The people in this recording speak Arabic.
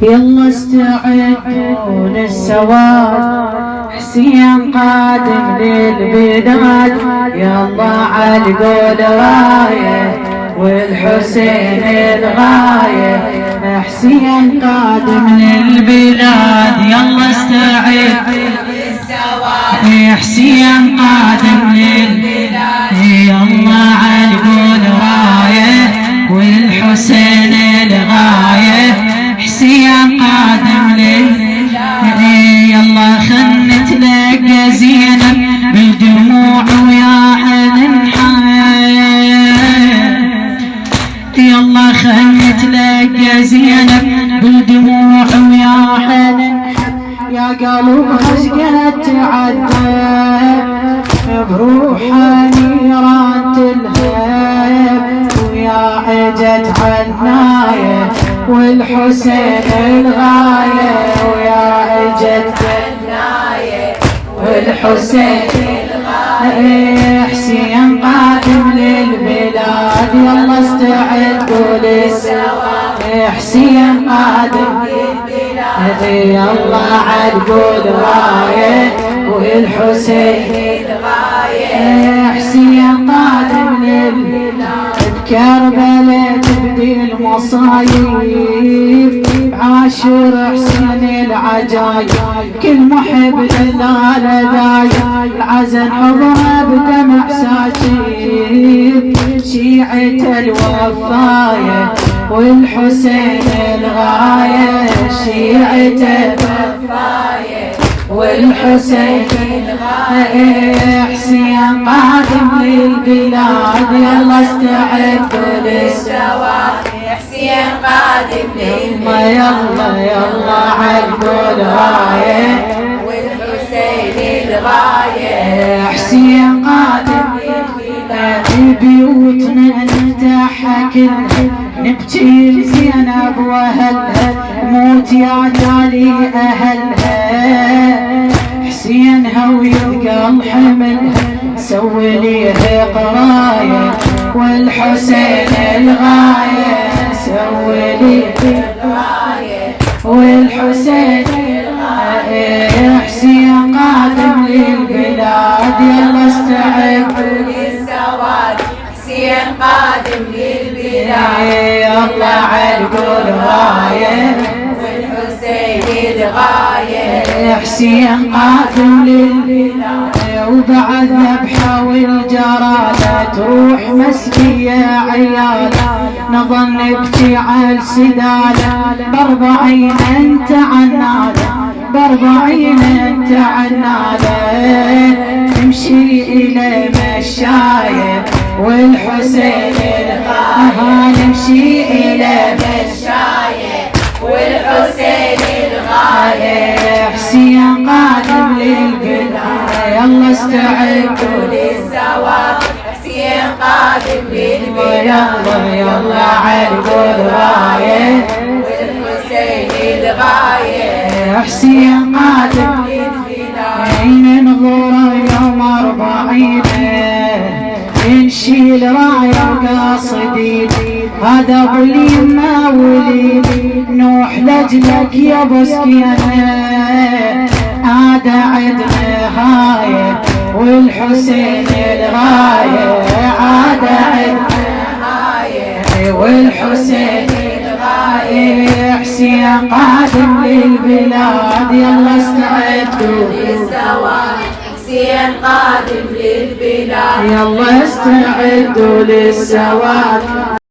يلا استعدوا للسواد، حسين قادم للبلاد. يلا عالقول رايه والحسين الغايه، حسين قادم للبلاد. يلا استعد للسواد، حسين قادم للبلاد. يلا عالقول رايه والحسين الغايه، حسين قادم للبلاد. يلا خل نتلقى زينب بالدموع ويا ننحى. يلا خل نتلقى زينب بالدموع ويا حنن. يا قلبها شقد تعذب بروحها نيران تلهب، ويا عجت عنايه والحسين الغايه. ويا عجت عنايه والحسين الغايه، حسين قادم للبلاد. يلا استعدوا للسواد، حسين قادم للبلاد. يلا عالقول رايه والحسين الغايه، حسين قادم للبلاد. بكربلاء تبدي المصايب، عاشور حسين العجايب. كل محب لله دايب، العزن حضره بدمع ساجيب. شيعة الوفاية والحسين الغاية، شيعة الوفاية والحسين الغاية، حسين قادم للبلاد. يلا استعدوا للسواد، حسين قادم للبلاد. يلا عالقول رايه والحسين الغاية، حسين قادم للبلاد. بيوتنا نفتحها كلها نبكي لزينب واهلها، موت يا تالي اهلها. حسينها ويثقل حملها، سوي ليها قرايه والحسين الغايه. سوي ليها قرايه والحسين الغايه، حسين قادم للبلاد. يلا استعدوا للسواد، حسين قادم للبلاد. يلا عالقول رايه والحسين الغايه، حسين قادم للبلاد. وبعد ذبحه والجراله تروح مسكيه عياله، نظل نبكي على السداله. ب40 انت عناده، ب40 انت عناده. نمشي الى مشايه والحسين الغايه، نمشي الى مشايه والحسين الغايه، حسين قادم للبلاد. يلا استعدوا للسواد، حسين قادم للبلاد. يلا عالقول رايه والحسين الغايه، حسين قادم للبلاد. عين نظره يوم 40 نشيل رايه قاصدين، هذا ابو اليمه وليد. نوح لجلك يا ابو سكينه، هذا عدنا هايه والحسين الغايه. عاد عدنا هايه والحسين الغايه، حسين قادم للبلاد. يلا استعدوا للسواد، حسين قادم للبلاد. يلا استعدوا للسواد.